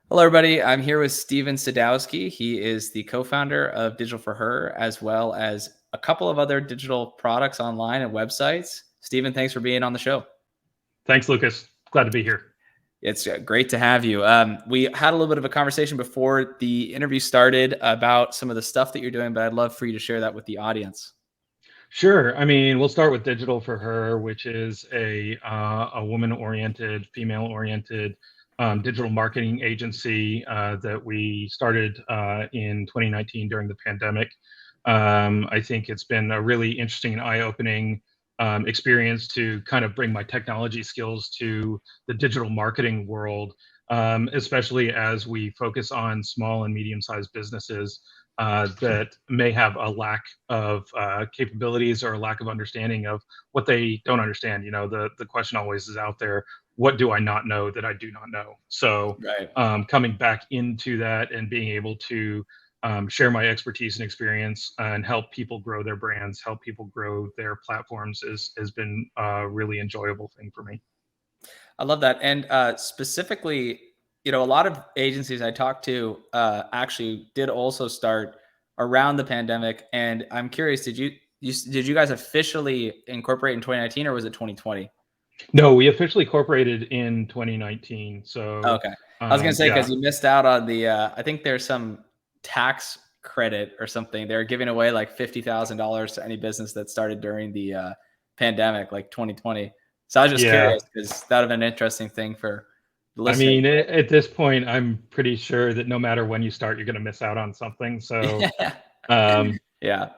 Hello, everybody. I'm here with Steven Sadowski. He is the co-founder of Digital for Her, as well as a couple of other digital products online and websites. Steven, thanks for being on the show. Thanks, Lucas. Glad to be here. It's great to have you. We had a little bit of a conversation before the interview started about some of the stuff that you're doing, but I'd love for you to share that with the audience. Sure. I mean, we'll start with Digital for Her, which is a woman-oriented, female-oriented digital marketing agency that we started in 2019 during the pandemic. I think it's been a really interesting and eye-opening experience to kind of bring my technology skills to the digital marketing world, especially as we focus on small and medium-sized businesses that may have a lack of capabilities or a lack of understanding of what they don't understand. You know, the question always is out there: what do I not know that I do not know? So Right. coming back into that and being able to share my expertise and experience and help people grow their brands, help people grow their platforms has been a really enjoyable thing for me. I love that. And specifically, a lot of agencies I talked to actually did also start around the pandemic. And I'm curious, did you guys officially incorporate in 2019 or was it 2020? No, we officially incorporated in 2019. So Okay. I was gonna say yeah. because you missed out on the. I think there's some tax credit or something. They're giving away like $50,000 to any business that started during the pandemic, like 2020. So I was just Yeah. curious because that would have been an interesting thing for the I listeners. mean, at this point, I'm pretty sure that no matter when you start, you're going to miss out on something. So, um, Yeah.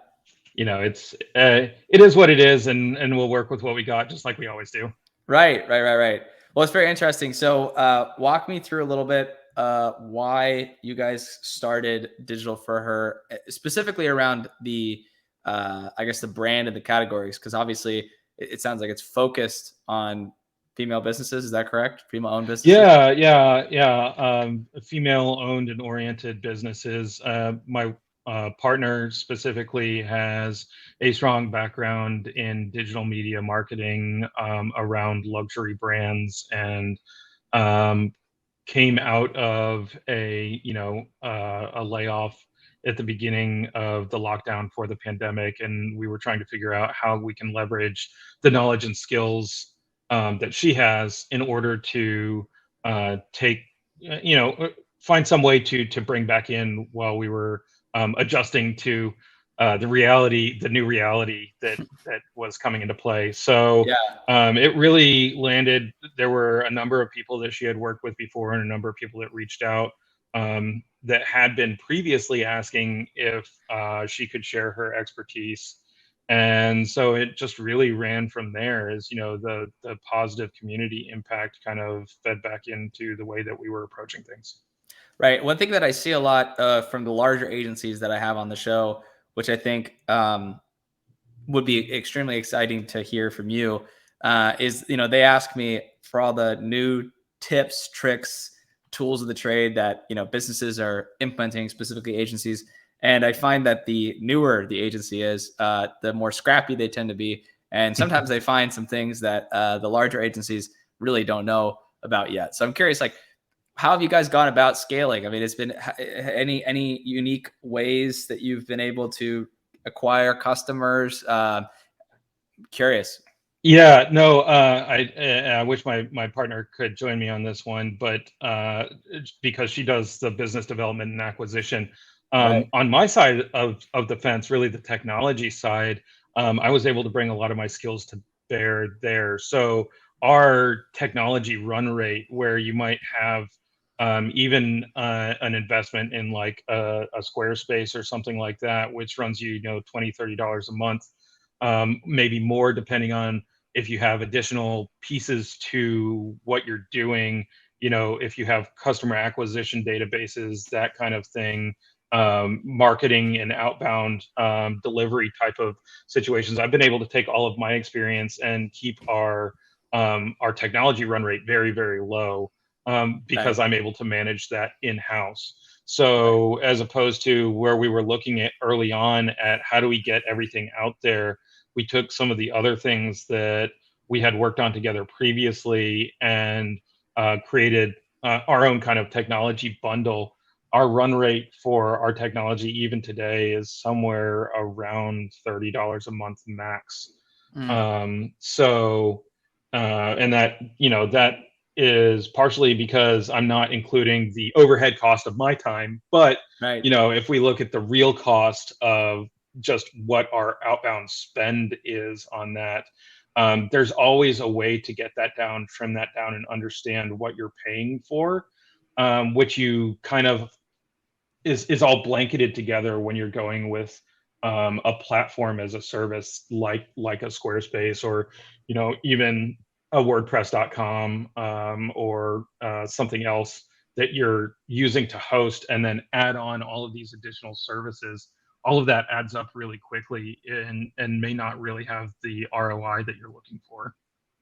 it is what it is, and we'll work with what we got, just like we always do. Right. Well, it's very interesting. So, walk me through a little bit why you guys started Digital for Her, specifically around the, I guess, the brand and the categories, because obviously it sounds like it's focused on female businesses. Is that correct? Female-owned businesses. Yeah. Female-owned and oriented businesses. My partner specifically has a strong background in digital media marketing around luxury brands and um, came out of a layoff at the beginning of the lockdown for the pandemic, and we were trying to figure out how we can leverage the knowledge and skills that she has in order to take you know find some way to bring back in while we were adjusting to the new reality that was coming into play. So Yeah. it really landed. There were a number of people that she had worked with before, and a number of people that reached out that had been previously asking if she could share her expertise. And so it just really ran from there. As you know, the positive community impact kind of fed back into the way that we were approaching things. Right. One thing that I see a lot from the larger agencies that I have on the show, which I think would be extremely exciting to hear from you, is they ask me for all the new tips, tricks, tools of the trade that businesses are implementing, specifically agencies. And I find that the newer the agency is, the more scrappy they tend to be, and sometimes they find some things that the larger agencies really don't know about yet. So I'm curious, like, how have you guys gone about scaling? I mean, it's been any unique ways that you've been able to acquire customers? Curious. Yeah, no, I wish my partner could join me on this one, but because she does the business development and acquisition. Right. On my side of the fence, really the technology side, I was able to bring a lot of my skills to bear there. So our technology run rate, where you might have even an investment in like a Squarespace or something like that, which runs you, $20-$30 a month, maybe more depending on if you have additional pieces to what you're doing, if you have customer acquisition databases, that kind of thing, marketing and outbound delivery type of situations. I've been able to take all of my experience and keep our technology run rate very, very low Right. because I'm able to manage that in house. Right. So as opposed to where we were looking at early on at how do we get everything out there, we took some of the other things that we had worked on together previously and created our own kind of technology bundle, our run rate for our technology even today is somewhere around $30 a month max. Mm, So, and that, that is partially because I'm not including the overhead cost of my time. But, right. if we look at the real cost of just what our outbound spend is on that, there's always a way to get that down, trim that down, and understand what you're paying for, which you kind of is all blanketed together when you're going with a platform as a service like a Squarespace, or even a WordPress.com, or something else that you're using to host, and then add on all of these additional services. All of that adds up really quickly, and may not really have the ROI that you're looking for.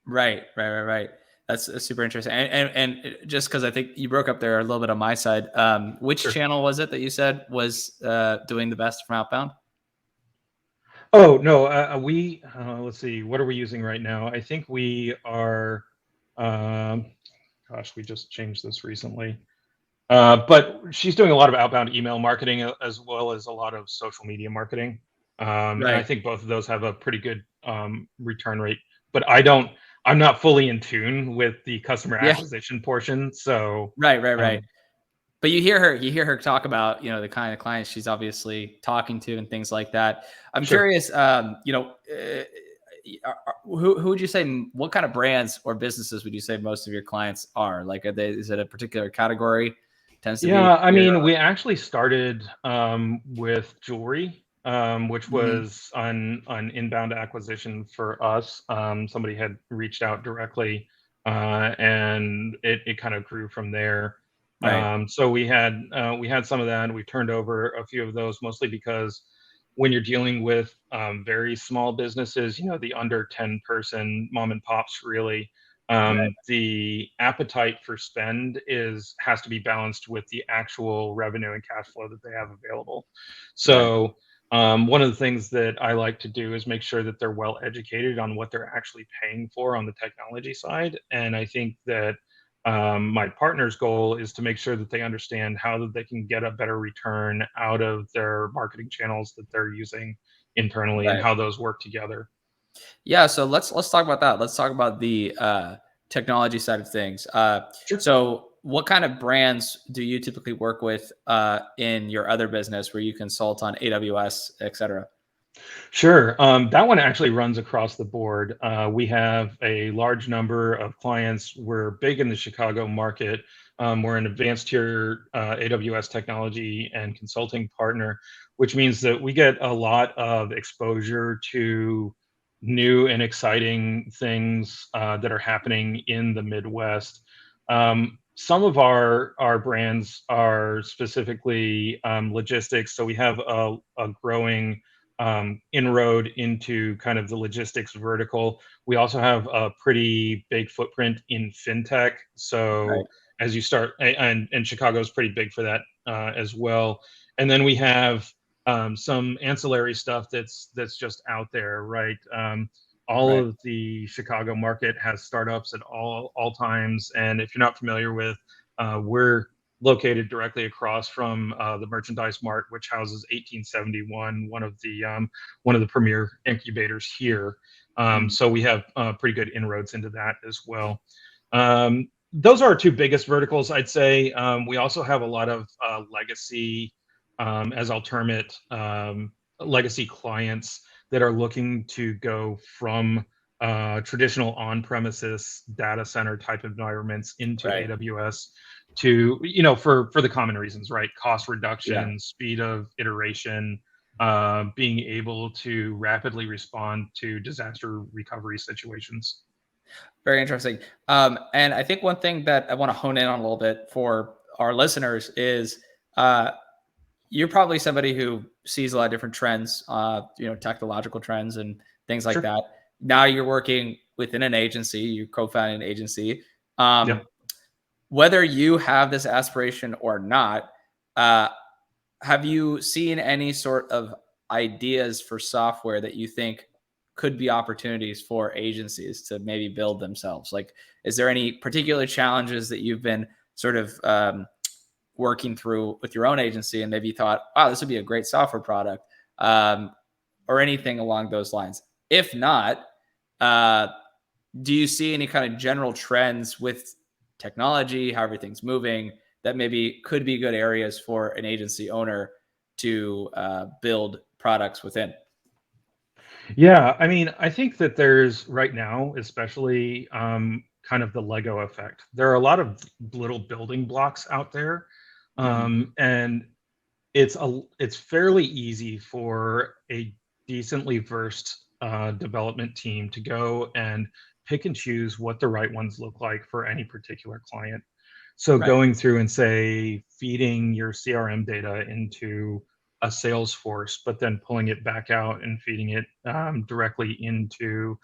Right, right, right, right. That's super interesting. And just because I think you broke up there a little bit on my side, which Sure. channel was it that you said was doing the best from outbound? Oh, no, we let's see, what are we using right now? I think we are, um, gosh, we just changed this recently. But she's doing a lot of outbound email marketing, as well as a lot of social media marketing. And I Right. think both of those have a pretty good return rate. But I'm not fully in tune with the customer Yeah. acquisition portion. So, Right. Right. Right. um, But you hear her talk about, the kind of clients she's obviously talking to and things like that. I'm sure. curious, who would you say, what kind of brands or businesses would you say most of your clients are? Like, is it a particular category? Tends to be Yeah, I your, mean, we actually started with jewelry, which mhm, was on inbound acquisition for us. Somebody had reached out directly, and it kind of grew from there. right, So we had some of that. We turned over a few of those, mostly because when you're dealing with very small businesses, the under 10 person mom and pops, really, right, the appetite for spend is has to be balanced with the actual revenue and cash flow that they have available. right, So one of the things that I like to do is make sure that they're well educated on what they're actually paying for on the technology side. And I think that my partner's goal is to make sure that they understand how that they can get a better return out of their marketing channels that they're using internally, and right. how those work together. Yeah, so let's talk about that. Let's talk about the technology side of things. Sure. So, what kind of brands do you typically work with in your other business where you consult on AWS, et cetera? Sure. That one actually runs across the board. We have a large number of clients. We're big in the Chicago market. We're an advanced tier AWS technology and consulting partner, which means that we get a lot of exposure to new and exciting things that are happening in the Midwest. Some of our brands are specifically logistics. So we have a growing inroad into kind of the logistics vertical. We also have a pretty big footprint in fintech. Right, So as you start, and Chicago is pretty big for that as well. And then we have some ancillary stuff that's just out there, right? All right, of the Chicago market has startups at all times, and if you're not familiar with, we're located directly across from the Merchandise Mart, which houses 1871, one of the premier incubators here. mm, So we have pretty good inroads into that as well. Those are our two biggest verticals, I'd say. We also have a lot of legacy, as alternate legacy clients that are looking to go from traditional on-premises data center type environments into right, AWS, to for the common reasons, right? Cost yeah. reduction, speed of iteration, being able to rapidly respond to disaster recovery situations. Very interesting. And I think one thing that I want to hone in on a little bit for our listeners is uh, you're probably somebody who sees a lot of different trends, technological trends and things like Sure. that. Now you're working within an agency, you co-founded an agency. Um, Yep. whether you have this aspiration or not, uh, have you seen any sort of ideas for software that you think could be opportunities for agencies to maybe build themselves? Like, is there any particular challenges that you've been sort of working through with your own agency, and maybe you thought, wow, this would be a great software product, um, or anything along those lines. If not, uh, do you see any kind of general trends with technology, how everything's moving, that maybe could be good areas for an agency owner to build products within? Yeah, I mean, I think that there's right now, especially kind of the Lego effect. There are a lot of little building blocks out there, Mhm. and it's fairly easy for a decently versed development team to go and pick and choose what the right ones look like for any particular client. So Right. going through and say feeding your CRM data into a Salesforce, but then pulling it back out and feeding it directly into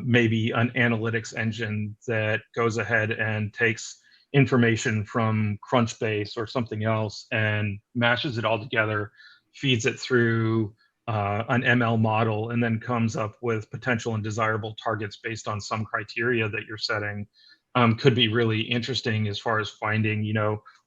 maybe an analytics engine that goes ahead and takes information from Crunchbase or something else and mashes it all together, feeds it through an ML model, and then comes up with potential and desirable targets based on some criteria that you're setting. Could be really interesting as far as finding,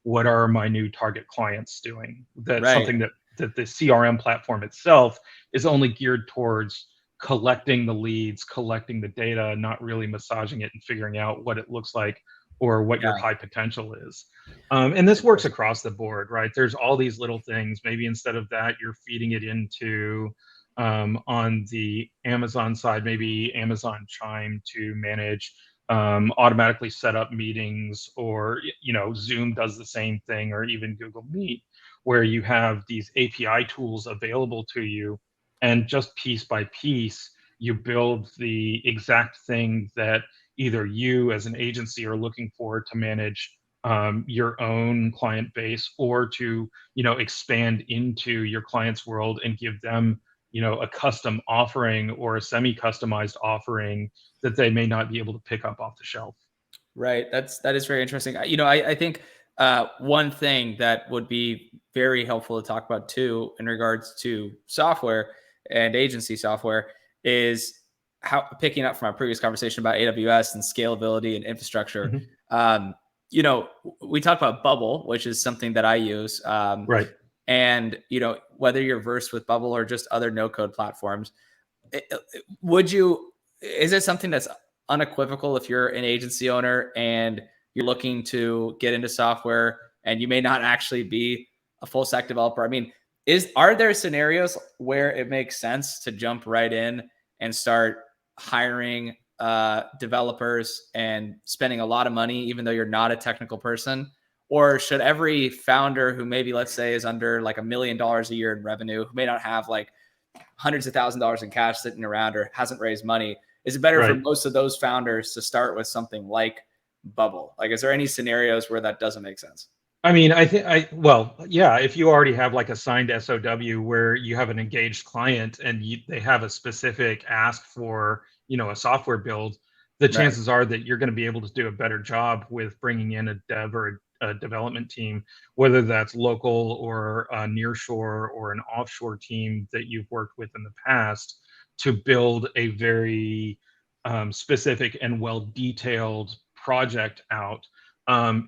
what are my new target clients doing? That's Right. something that the CRM platform itself is only geared towards collecting the leads, collecting the data, not really massaging it and figuring out what it looks like or what your Yeah. high potential is. And this works Interesting. across the board, right? There's all these little things. Maybe instead of that, you're feeding it into on the Amazon side, maybe Amazon Chime to manage automatically set up meetings, or Zoom does the same thing, or even Google Meet, where you have these API tools available to you, and just piece by piece you build the exact thing that either you as an agency are looking for to manage your own client base, or to expand into your client's world and give them a custom offering or a semi-customized offering that they may not be able to pick up off the shelf. Right. That is very interesting. I think one thing that would be very helpful to talk about too, in regards to software and agency software, is how, picking up from our previous conversation about AWS and scalability and infrastructure. Mhm. Um, we talked about Bubble, which is something that I use, Right. and whether you're versed with Bubble or just other no code platforms, would you, is it something that's unequivocal if you're an agency owner and you're looking to get into software and you may not actually be a full stack developer? I mean, are there scenarios where it makes sense to jump right in and start hiring developers and spending a lot of money even though you're not a technical person? Or should every founder who maybe, let's say, is under like $1 million a year in revenue, who may not have like hundreds of $1,000s in cash sitting around or hasn't raised money, is it better for Right. most of those founders to start with something like Bubble? Like, is there any scenarios where that doesn't make sense? I mean, I think well, yeah, if you already have like a signed SOW where you have an engaged client and they have a specific ask for, a software build, the Right. chances are that you're going to be able to do a better job with bringing in a dev or a development team, whether that's local or a nearshore or an offshore team that you've worked with in the past, to build a very specific and well detailed project out.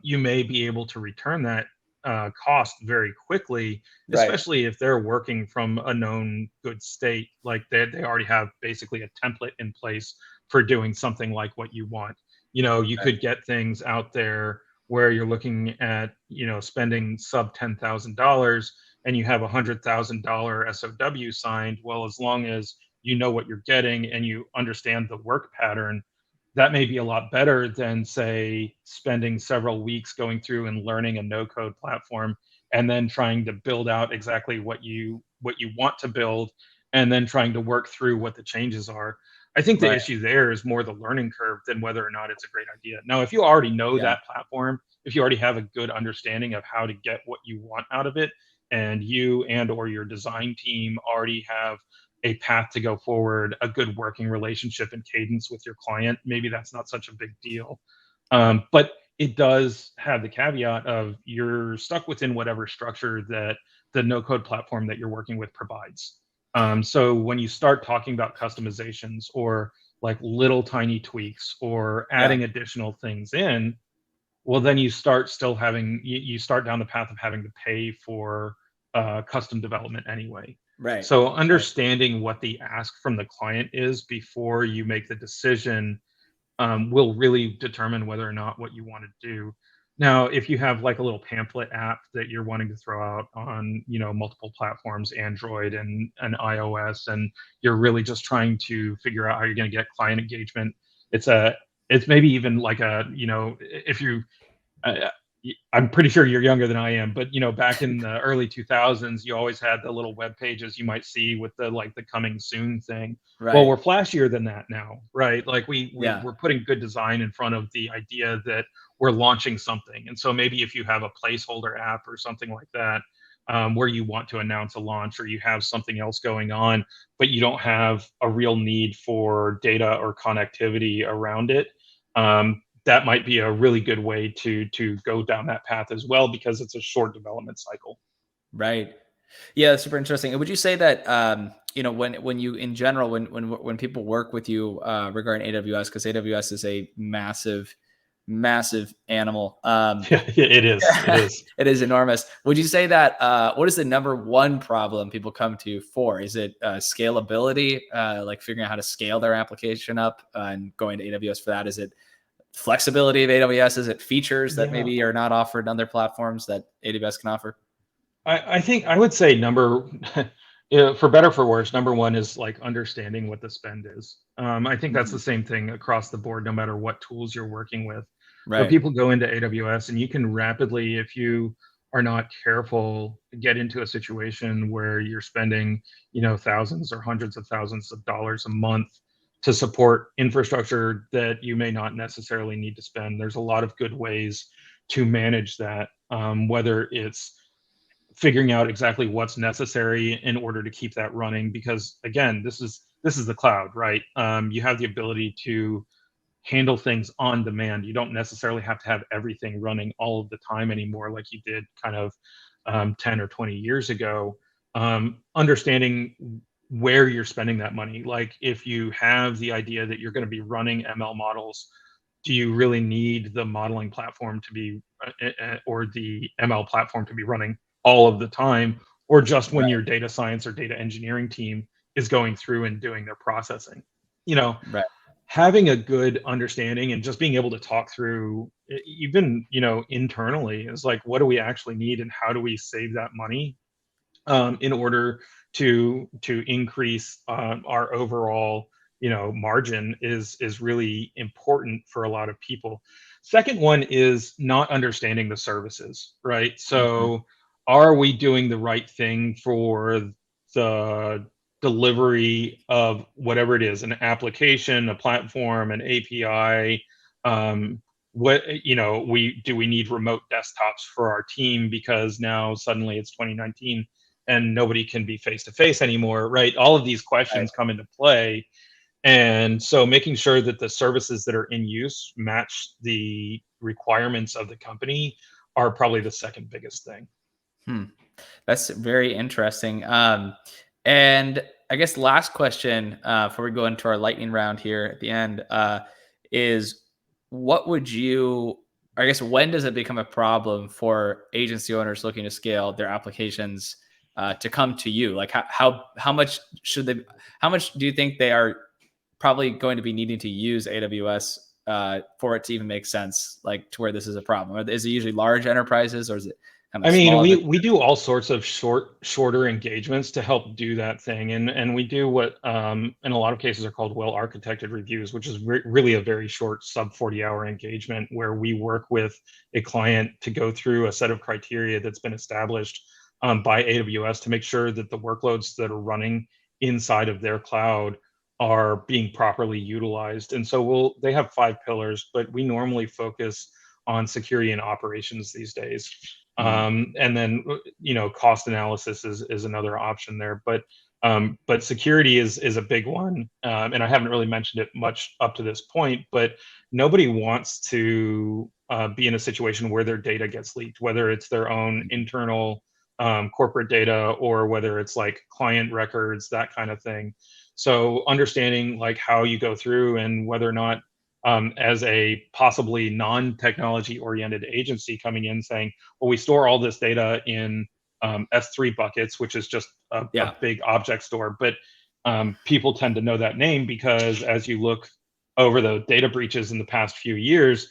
You may be able to return that cost very quickly, Right. especially if they're working from a known good state, like they already have basically a template in place for doing something like what you want. You Right. could get things out there where you're looking at, spending sub $10,000, and you have $100,000 SOW signed. Well, as long as you know what you're getting and you understand the work pattern, that may be a lot better than, say, spending several weeks going through and learning a no code platform, and then trying to build out exactly what you want to build, and then trying to work through what the changes are. I think the Right. issue there is more the learning curve than whether or not it's a great idea. Now, if you already know Yeah. that platform, if you already have a good understanding of how to get what you want out of it, and you and or your design team already have a path to go forward, a good working relationship and cadence with your client, maybe that's not such a big deal. Right. But it does have the caveat of you're stuck within whatever structure that the no code platform that you're working with provides. So when you start talking about customizations or like little tiny tweaks or Yeah. adding additional things in, well, then you start still having you start down the path of having to pay for custom development anyway. Right. So Right. understanding what the ask from the client is before you make the decision will really determine whether or not what you want to do. Now, if you have like a little pamphlet app that you're wanting to throw out on, multiple platforms, Android and iOS, and you're really just trying to figure out how you're going to get client engagement, it's a, it's maybe even like a, if you I, I'm pretty sure you're younger than I am, but back in the early 2000s, you always had the little web pages you might see with the like the coming soon thing. Well, Right. we're flashier than that now, right? Like Yeah. we're putting good design in front of the idea that we're launching something. And so maybe if you have a placeholder app or something like that, where you want to announce a launch or you have something else going on, but you don't have a real need for data or connectivity around it, that might be a really good way to go down that path as well because it's a short development cycle. Right. Yeah, that's super interesting. And would you say that when you in general when people work with you regarding AWS, because AWS is a massive animal. Yeah, it is. It is. It is enormous. Would you say that what is the number one problem people come to you for? Is it scalability, like figuring out how to scale their application up and going to AWS for that? Is it flexibility of AWS? Is it features that Yeah. maybe are not offered on other platforms that AWS can offer? I think I would say yeah, for better for worse, number one is like understanding what the spend is. I think that's Mhm. the same thing across the board, no matter what tools you're working with. Where Right. people go into AWS and you can rapidly, if you are not careful, get into a situation where you're spending, thousands or hundreds of thousands of dollars a month to support infrastructure that you may not necessarily need to spend. There's a lot of good ways to manage that, whether it's figuring out exactly what's necessary in order to keep that running because again this is the cloud, right? You have the ability to handle things on demand. You don't necessarily have to have everything running all of the time anymore like you did kind of 10 or 20 years ago. Understanding where you're spending that money, like if you have the idea that you're going to be running ML models, do you really need the modeling platform to be or the ML platform to be running all of the time, or just when Right. your data science or data engineering team is going through and doing their processing? You know, Right. having a good understanding and just being able to talk through even internally is like, what do we actually need and how do we save that money in order to increase our overall margin is really important for a lot of people. Second one is not understanding the services, right? Mhm. So are we doing the right thing for the delivery of whatever it is, an application, a platform, an API? What we need remote desktops for our team because now suddenly it's 2019 and nobody can be face to face anymore, right? All of these Right. questions come into play. And so making sure that the services that are in use match the requirements of the company are probably the second biggest thing. Hmm. That's very interesting. And I guess last question before we go into our lightning round here at the end is what would you, I guess, when does it become a problem for agency owners looking to scale their applications to come to you? Like how much should they, how much do you think they are probably going to be needing to use AWS for it to even make sense, like to where this is a problem? Or is it usually large enterprises or is it kind I of mean, smaller we businesses? do all sorts of shorter engagements to help do that thing, and we do what in a lot of cases are called well architected reviews, which is really a very short sub 40-hour engagement where we work with a client to go through a set of criteria that's been established by AWS to make sure that the workloads that are running inside of their cloud are being properly utilized. And so they have 5 pillars, but we normally focus on security and operations these days. Mm, And then cost analysis is another option there, but security is a big one, and I haven't really mentioned it much up to this point, but nobody wants to be in a situation where their data gets leaked, whether it's their own internal corporate data or whether it's like client records, that kind of thing. So understanding like how you go through and whether or not as a possibly non-technology oriented agency coming in saying, well, we store all this data in S3 buckets, which is just a Yeah. big object store. But people tend to know that name because as you look over the data breaches in the past few years,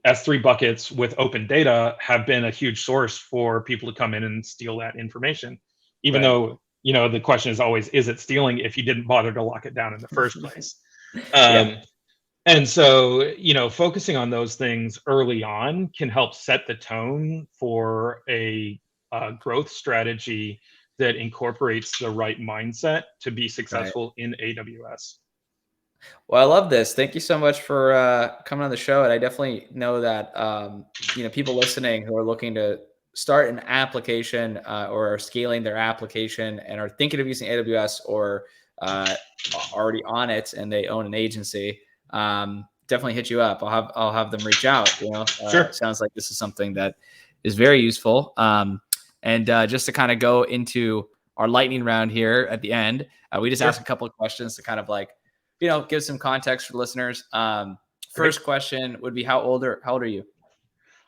S3 buckets with open data have been a huge source for people to come in and steal that information. Even Right. though, the question is always, is it stealing if you didn't bother to lock it down in the first place? Yeah. Um, and so, focusing on those things early on can help set the tone for a growth strategy that incorporates the right mindset to be Right. successful in AWS. Well, I love this. Thank you so much for coming on the show. And I definitely know that people listening who are looking to start an application or are scaling their application and are thinking of using AWS or already on it and they own an agency, definitely hit you up. I'll have them reach out. Sure. Sounds like this is something that is very useful. And just to kind of go into our lightning round here at the end, we just ask a Sure. couple of questions to kind of like give some context for listeners. Great. First question would be how old are you?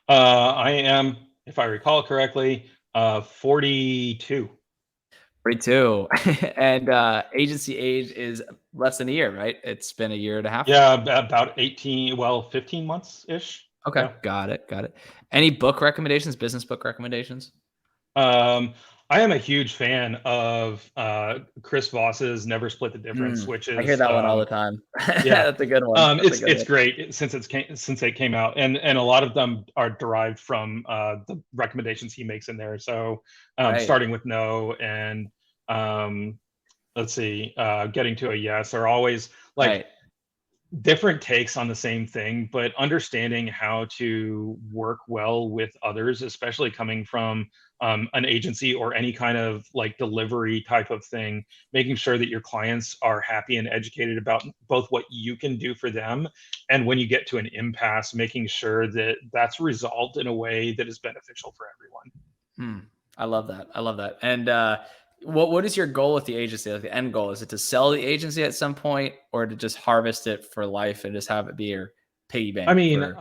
I am, if I recall correctly, 42. 42. And agency age is less than a year, right? It's been a year and a half. Yeah, about 18, well, 15 months ish. Okay, Yeah. got it. Any book recommendations, business book recommendations? Um, I am a huge fan of Chris Voss's Never Split the Difference, Mm, which I hear is that one all the time. yeah. That's a good one. That's a good It's one. great since it came out, and a lot of them are derived from the recommendations he makes in there. So, Right, starting with no and um, let's see, getting to a yes are always like right. different takes on the same thing, but understanding how to work well with others, especially coming from an agency or any kind of like delivery type of thing, making sure that your clients are happy and educated about both what you can do for them and when you get to an impasse, making sure that that's resolved in a way that is beneficial for everyone. Hmm. I love that. I love that. And what is your goal with the agency? Like the end goal is it to sell the agency at some point, or to just harvest it for life and just have it be your piggy I bank mean, for?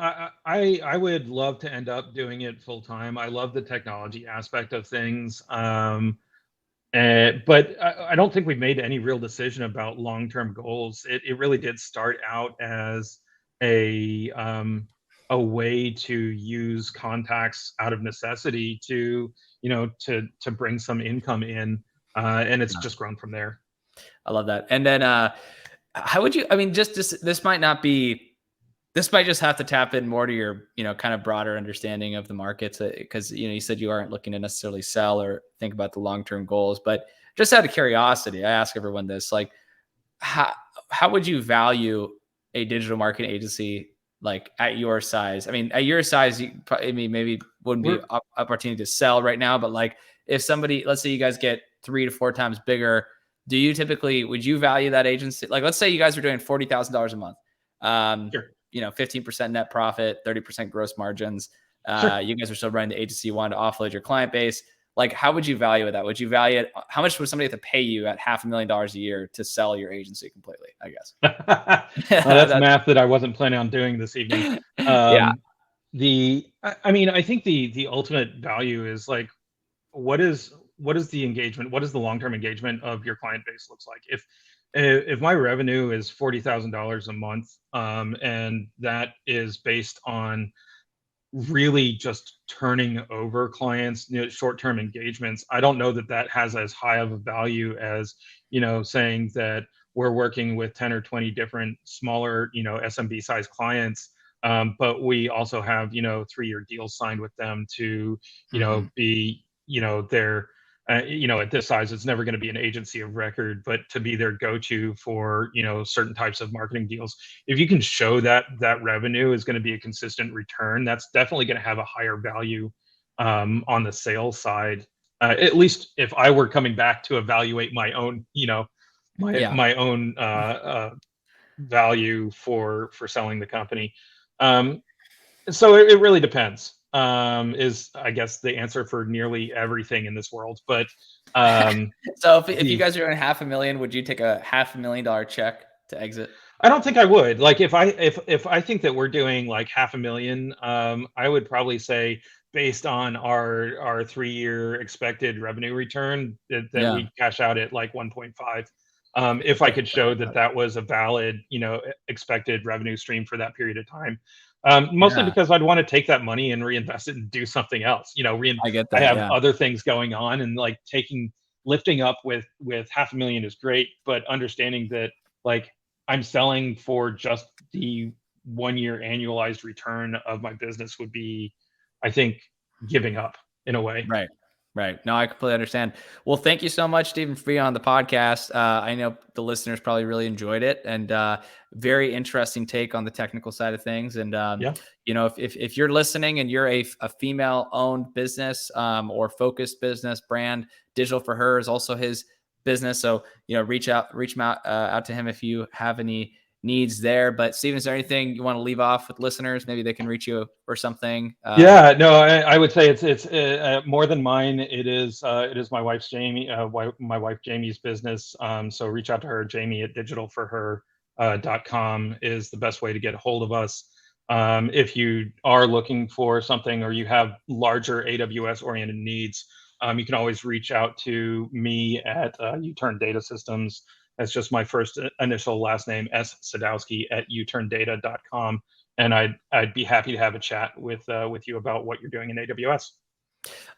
I would love to end up doing it full time. I love the technology aspect of things. But I don't think we've made any real decision about long-term goals. It really did start out as a um, a way to use contacts out of necessity to to bring some income in, and it's just grown from there. I love that. And then how would you? I mean, just this might not be. This might just have to tap in more to your, kind of broader understanding of the markets because you said you aren't looking to necessarily sell or think about the long term goals, but just out of curiosity, I ask everyone this: like, how how would you value a digital marketing agency like at your size? I mean, at your size, I mean, maybe wouldn't be We're opportunity to sell right now, but like if somebody, let's say you guys get 3 to 4 times bigger, would you value that agency? Like, let's say you guys are doing $40,000 a month, um, Sure, 15% net profit, 30% gross margins. sure. You guys are still running the agency, you wanted to offload your client base. Like, how would you value that? Would you value it? How much would somebody have to pay you at $500,000 a year to sell your agency completely? I guess. Well, that's That's math that I wasn't planning on doing this evening. yeah, Um, I mean, I think the ultimate value is like what is the engagement? What is the long term engagement of your client base looks like? If my revenue is $40,000 a month, and that is based on really just turning over clients, short-term engagements, I don't know that that has as high of a value as, saying that we're working with 10 or 20 different smaller, SMB size clients. But we also have, 3-year deals signed with them to, mhm, be, their, at this size, it's never going to be an agency of record, but to be their go-to for, certain types of marketing deals. If you can show that that revenue is going to be a consistent return, that's definitely going to have a higher value on the sales side. At least if I were coming back to evaluate my own, yeah. my own value for selling the company. Um, so it really depends. Is I guess the answer for nearly everything in this world, but So if you the guys are doing 500,000, would you take a $500,000 check? to exit? I don't think I would. Like if I think that we're doing like 500,000, I would probably say based on our 3-year expected revenue return that Yeah. we cash out at like 1.5. If I Okay. could show that that was a valid, expected revenue stream for that period of time. Mostly Yeah. because I'd want to take that money and reinvest it and do something else. I get I that. have Yeah. other things going on, and like lifting up with 500,000 is great, but understanding that like I'm selling for just the 1-year annualized return of my business would be, I think, giving up in a way. Right. Right. No, I completely understand. Well, thank you so much, Stephen, for being on the podcast. I know the listeners probably really enjoyed it, and very interesting take on the technical side of things. And Yeah. if you're listening and you're a female-owned business or focused business brand, Digital for Her is also his business. So reach out out to him if you have any needs there. But Stephen, is there anything you want to leave off with listeners? Maybe they can reach you or something. Yeah, no, I would say it's more than mine. It is my wife's my wife Jamie's business. So reach out to her. Jamie at digitalforher.com is the best way to get a hold of us. If you are looking for something or you have larger AWS oriented needs, you can always reach out to me at U-Turn Data Systems. That's just my first initial last name, S. Sadowski at uturndata.com, and I'd be happy to have a chat with you about what you're doing in AWS.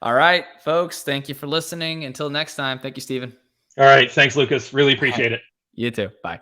All right, folks. Thank you for listening. Until next time. Thank you, Stephen. All right, thanks, Lucas. Really All right. appreciate it. You too. Bye.